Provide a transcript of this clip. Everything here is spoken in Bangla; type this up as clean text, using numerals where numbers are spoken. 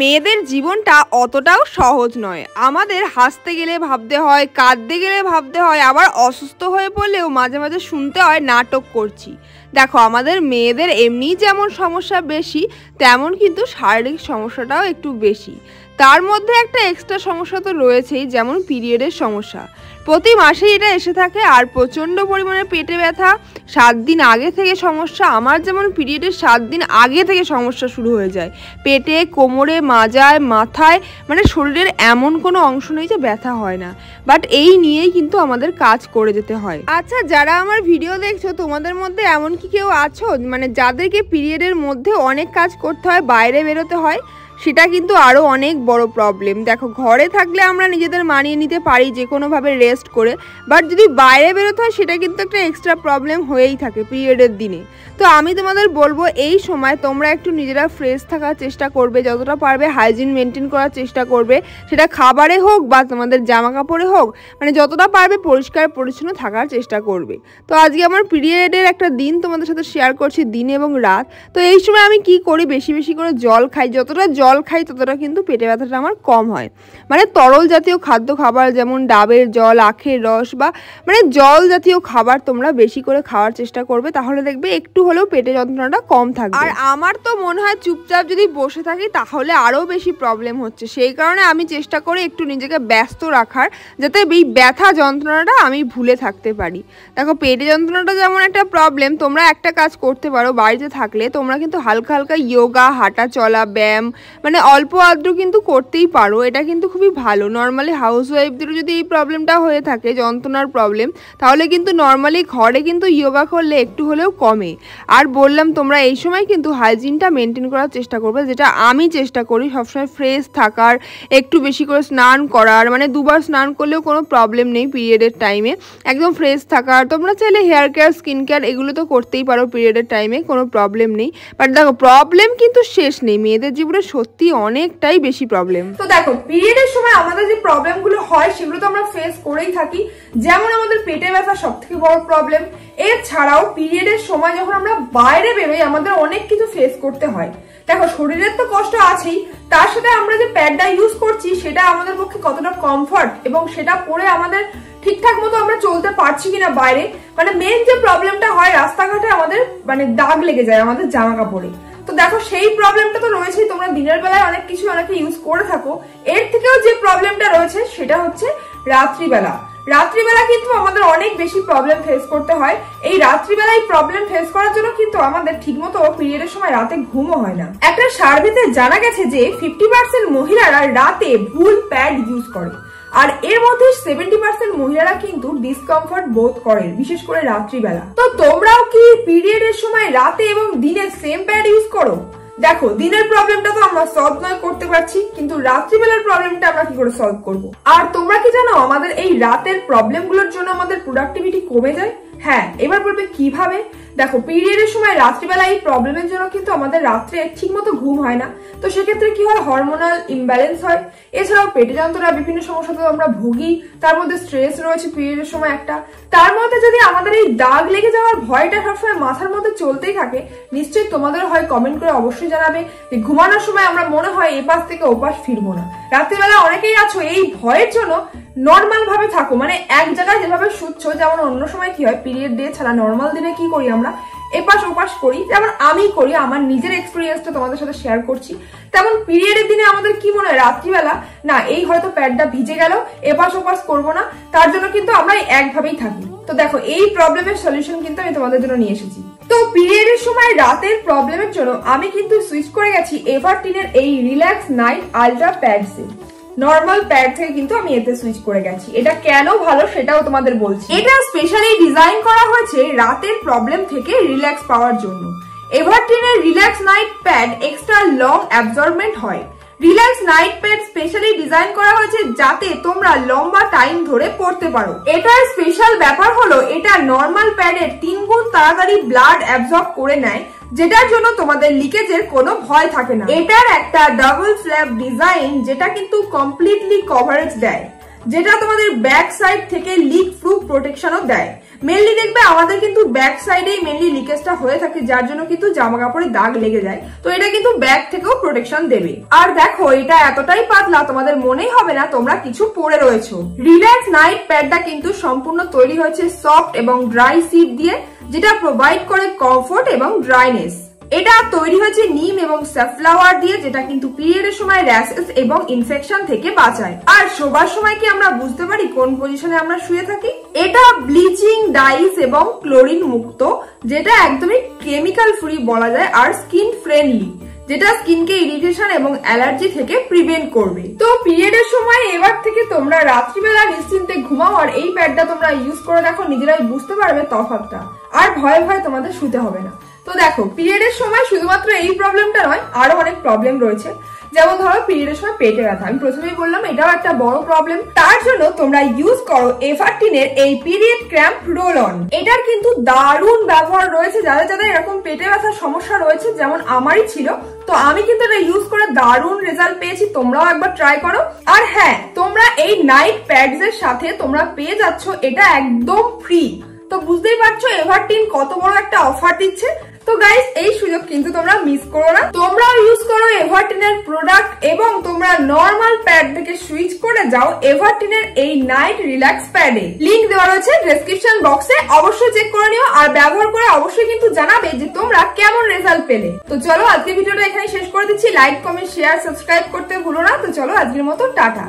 মেয়েদের জীবনটা অতটাও সহজ নয়। আমাদের হাসতে গেলে ভাবতে হয়, কাঁদতে গেলে ভাবতে হয়, আবার অসুস্থ হয়ে পড়লেও মাঝে মাঝে শুনতে হয় নাটক করছি। দেখো, আমাদের মেয়েদের এমনিই যেমন সমস্যা বেশি, তেমন কিন্তু শারীরিক সমস্যাটাও একটু বেশি। তার মধ্যে একটা এক্সট্রা সমস্যা তো রয়েছেই, যেমন পিরিয়ডের সমস্যা। প্রতি মাসেই এটা এসে থাকে, আর প্রচণ্ড পরিমাণে পেটে ব্যথা, 7 দিন আগে থেকে সমস্যা। আমার যেমন পিরিয়ডের 7 দিন আগে থেকে সমস্যা শুরু হয়ে যায়, পেটে, কোমরে, মাজায়, মাথায়, মানে শরীরের এমন কোনো অংশ নেই যে ব্যথা হয় না। বাট এই নিয়েই কিন্তু আমাদের কাজ করে যেতে হয়। আচ্ছা, যারা আমার ভিডিও দেখছো, তোমাদের মধ্যে এমন কি কেউ আছো মানে যাদেরকে পিরিয়ডের মধ্যে অনেক কাজ করতে হয়, বাইরে বেরোতে হয়? সেটা কিন্তু আরও অনেক বড় প্রবলেম। দেখো, ঘরে থাকলে আমরা নিজেদের মানিয়ে নিতে পারি যে কোনোভাবে রেস্ট করে, বাট যদি বাইরে বেরোতে হয় সেটা কিন্তু একটা এক্সট্রা প্রবলেম হয়েই থাকে পিরিয়ডের দিনে। তো আমি তোমাদের বলবো, এই সময় তোমরা একটু নিজেরা ফ্রেশ থাকার চেষ্টা করবে, যতটা পারবে হাইজিন মেনটেন করার চেষ্টা করবে। সেটা খাবারে হোক বা তোমাদের জামা কাপড়ে হোক, মানে যতটা পারবে পরিষ্কার পরিচ্ছন্ন থাকার চেষ্টা করবে। তো আজকে আমার পিরিয়ডের একটা দিন তোমাদের সাথে শেয়ার করছি, দিন এবং রাত। তো এই সময় আমি কি করি, বেশি বেশি করে জল খাই। যতটা জল খাই ততটা কিন্তু পেটে ব্যথাটা আমার কম হয়। মানে তরল জাতীয় খাদ্য খাবার, যেমন ডাবের জল, আখের রস, বা মানে জল জাতীয় খাবার তোমরা বেশি করে খাওয়ার চেষ্টা করবে, তাহলে দেখবে একটু হলেও পেটে যন্ত্রণাটা কম থাকবে। আর আমার তো মনে হয় চুপচাপ যদি বসে থাকি তাহলে আরও বেশি প্রবলেম হচ্ছে। সেই কারণে আমি চেষ্টা করি একটু নিজেকে ব্যস্ত রাখার, যাতে এই ব্যথা যন্ত্রণাটা আমি ভুলে থাকতে পারি। দেখো, পেটে যন্ত্রণাটা যেমন একটা প্রবলেম, তোমরা একটা কাজ করতে পারো বাড়িতে থাকলে, তোমরা কিন্তু হালকা হালকা যোগা, হাঁটা চলা, ব্যায়াম, মানে অল্প আদ্র কিন্তু করতেই পারো। এটা কিন্তু খুবই ভালো। নর্মালি হাউস ওয়াইফদেরও যদি এই প্রবলেমটা হয়ে থাকে, যন্ত্রণার প্রবলেম, তাহলে কিন্তু নর্মালি ঘরে কিন্তু যোগা করলে একটু হলেও কমে। আর বললাম, তোমরা এই সময় কিন্তু হাইজিনটা মেনটেন করার চেষ্টা করবে, যেটা আমি চেষ্টা করি সবসময় ফ্রেশ থাকার, একটু বেশি করে স্নান করার, মানে 2 বার স্নান করলেও কোনো প্রবলেম নেই পিরিয়ডের টাইমে, একদম ফ্রেশ থাকার। তোমরা চাইলে হেয়ার কেয়ার, স্কিন কেয়ার এগুলো তো করতেই পারো পিরিয়ডের টাইমে, কোনো প্রবলেম নেই। বাট দেখো, প্রবলেম কিন্তু শেষ নেই, মেয়েদের জীবনে সত্যি অনেকটাই বেশি প্রবলেম। তো দেখো, পিরিয়ডের সময় আমাদের যে প্রবলেমগুলো হয় সেগুলো তো আমরা ফেস করেই থাকি। যেমন আমাদের পেটে ব্যথা সবথেকে বড় প্রবলেম। এছাড়াও পিরিয়ডের সময় যখন আমরা বাইরে বেরোই, আমাদের অনেক কিছু ফেস করতে হয়। দেখো, শরীরের তো কষ্ট আছেই, তার সাথে আমরা যে প্যাডটা ইউজ করছি সেটা আমাদের পক্ষে কতটা কমফর্ট, এবং সেটা পরে আমাদের ঠিকঠাক মতো আমরা চলতে পারছি কিনা বাইরে, মানে মেন যে প্রবলেমটা হয় রাস্তাঘাটে আমাদের মানে দাগ লেগে যায় আমাদের জামা কাপড়ে। তো দেখো, সেই প্রবলেমটা তো রয়েছেই। তোমরা দিনের বেলায় অনেক কিছু অনেকে ইউজ করে থাকো, এর থেকেও যে প্রবলেমটা রয়েছে সেটা হচ্ছে রাত্রিবেলা। রাত্রিবেলা কিন্তু আমাদের অনেক বেশি প্রবলেম ফেস করতে হয়। এই রাত্রিবেলায় প্রবলেম ফেস করার জন্য কিন্তু আমাদের ঠিকমতো পিরিয়ডের সময় রাতে ঘুমও হয় না। একটা সার্ভেতে জানা গেছে যে 50% মহিলারা রাতে ভুল প্যাড ইউজ করে, আর এর মধ্যে 70% মহিলারা কিন্তু ডিসকমফর্ট বোধ করে, বিশেষ করে রাত্রিবেলা। তো তোমরাও কি পিরিয়ডের সময় রাতে এবং দিনে সেম প্যাড ইউজ করো? দেখো, দিনের প্রবলেমটা তো আমরা সলভ নয় করতে পারছি, কিন্তু রাত্রিবেলার প্রবলেমটা আমরা কি করে সলভ করব? আর তোমরা কি জানো, আমাদের এই রাতের প্রবলেমগুলোর জন্য আমাদের প্রোডাক্টিভিটি কমে যায়। হ্যাঁ, এবার বলবে কিভাবে। দেখো, পিরিয়ডের সময় রাত্রিবেলা এই প্রবলেমের জন্য কিন্তু আমাদের রাত্রে ঠিকমতো ঘুম হয় না। তো সেক্ষেত্রে কি হয়, হরমোনাল ইমব্যালেন্স হয়। এছাড়াও পেটে যন্ত্রণা, বিভিন্ন সমস্যাতে আমরা ভুগি। তার মধ্যে স্ট্রেস রয়েছে পিরিয়ডের সময় একটা। তার মধ্যে যদি আমাদের এই দাগ লেগে যাওয়ার ভয়টা সবসময় মাথার মধ্যে চলতেই থাকে, নিশ্চয়ই তোমাদের হয় কমেন্ট করে অবশ্যই জানাবে যে ঘুমানোর সময় আমরা মনে হয় এপাশ থেকে ওপাশ ফিরবো না। রাত্রিবেলা অনেকেই আছো এই ভয়ের জন্য নর্মাল ভাবে থাকো, মানে এক জায়গায় যেভাবে শুচ্ছ, যেমন অন্য সময় কি হয় পিরিয়ড ডে ছাড়া নর্মাল দিনে কি করি আমরা, এপাশ ওপাশ করি, যেমন আমি করি, আমার নিজের এক্সপিরিয়েন্সটা তোমাদের সাথে শেয়ার করছি। তেমন পিরিয়ডের দিনে আমাদের কি মনে হয়, রাত্রিবেলা না এই হয়তো প্যাডটা ভিজে গেল, এপাশ ওপাশ করবো না, তার জন্য কিন্তু আমরা একভাবেই থাকি। তো দেখো, এই প্রবলেমের সলিউশন কিন্তু আমি তোমাদের জন্য নিয়ে এসেছি। তো পিরিয়ডের সময় রাতের প্রবলেমের জন্য আমি কিন্তু সুইচ করে গেছি এভারটিনের এই রিল্যাক্স নাইট আলট্রা প্যাডসে। নর্মাল প্যাড থেকে কিন্তু আমি এতে সুইচ করে গেছি। এটা কেন ভালো সেটাও তোমাদের বলছি। এটা স্পেশালি ডিজাইন করা হয়েছে রাতের প্রবলেম থেকে রিল্যাক্স পাওয়ার জন্য। এভারটিনের relax night pad extra long absorbment হয়। Relax night pad specially design করা হয়েছে যাতে তোমরা লম্বা টাইম ধরে পড়তে পারো। এটার স্পেশাল ব্যাপার হলো, এটা নর্মাল প্যাডের 3 গুণ তাড়াতাড়ি ব্লাড অ্যাবজর্ব করে নেয়, যেটার জন্য তোমাদের লিকেজের কোনো ভয় থাকে না। এটার একটা ডাবল ফ্ল্যাপ ডিজাইন, যেটা কিন্তু কমপ্লিটলি কভারেজ দেয়, যেটা তোমাদের ব্যাক সাইড থেকে লিক প্রুফ প্রোটেকশনও দেয়। মেনলি দেখবে আমাদের কিন্তু ব্যাক সাইডেই মেনলি লিকেজটা হয়ে থাকে, যার জন্য কিন্তু জামা কাপড়ে দাগ লেগে যায়। তো এটা কিন্তু ব্যাক থেকেও প্রোটেকশন দেবে। আর দেখো এটা এতটাই পাতলা তোমাদের মনেই হবে না তোমরা কিছু পরে রয়েছো। রিল্যাক্স নাইট প্যাডটা কিন্তু সম্পূর্ণ তৈরি হয়েছে সফট এবং ড্রাই সিড দিয়ে, যেটা প্রোভাইড করে কমফোর্ট এবং ড্রাইনেস। এটা তৈরি হয়েছে নিম এবং সানফ্লাওয়ার দিয়ে, যেটা কিন্তু পিরিয়ডের সময় র্যাশেস এবং ইনফেকশন থেকে বাঁচায়। আর শোবার সময় কি আমরা বুঝতে পারি কোন পজিশনে আমরা শুয়ে থাকি? এটা ব্লিচিং, ডাইস এবং ক্লোরিন মুক্ত, যেটা একদমই কেমিক্যাল ফ্রি বলা যায়, আর স্কিন ফ্রেন্ডলি, যেটা স্কিনকে ইরিটেশন এবং অ্যালার্জি থেকে প্রিভেন্ট করবে। তো পিরিয়ডের সময় এবার থেকে তোমরা রাত্রিবেলা নিশ্চিন্তে ঘুমাও, আর এই প্যাডটা তোমরা ইউজ করে দেখো, নিজেরাই বুঝতে পারবে তফাৎটা, আর ভয়ে ভয়ে তোমাদের শুতে হবে না। তো দেখো পিরিয়ডের সময় শুধুমাত্র এই প্রবলেমটা নয়, আরো অনেক প্রবলেম রয়েছে। যেমন ধরো পিরিয়ডের সময় পেটে ব্যথা, আমি প্রথমেই বললাম এটাও একটা বড় প্রবলেম। তার জন্য তোমরা ইউজ করো এভারটিন এর এই পিরিয়ড ক্র্যাম্প রোল অন। এটার কিন্তু দারুণ ব্যবহার রয়েছে যাদের যাদের এরকম পেটে ব্যথার সমস্যা রয়েছে, যেমন আমারই ছিল। তো আমি কিন্তু এটা ইউজ করে দারুণ রেজাল্ট পেয়েছি, তোমরাও একবার ট্রাই করো। আর হ্যাঁ, তোমরা এই নাইট প্যাডস এর সাথে তোমরা পেয়ে যাচ্ছ এটা একদম ফ্রি। তো বুঝতেই পারছো এভারটিন কত বড় একটা অফার দিচ্ছে। তো গাইস এই সুযোগ কিন্তু তোমরা মিস করো না, তোমরাও ইউজ করো এভারটিনের প্রোডাক্ট এবং তোমরা নরমাল প্যাড থেকে সুইচ করে যাও এভারটিনের এই নাইট রিল্যাক্স প্যাডে। লিংক দেওয়া রয়েছে ডেসক্রিপশন বক্সে, অবশ্যই চেক করে নিও আর ব্যবহার করে অবশ্যই কিন্তু জানাবে যে তোমরা কেমন রেজাল্ট পেলে। তো চলো আজকের ভিডিওটা এখানে শেষ করে দিচ্ছি। লাইক, কমেন্ট, শেয়ার, সাবস্ক্রাইব করতে ভুলো না। তো চলো আজকের মতো টাটা।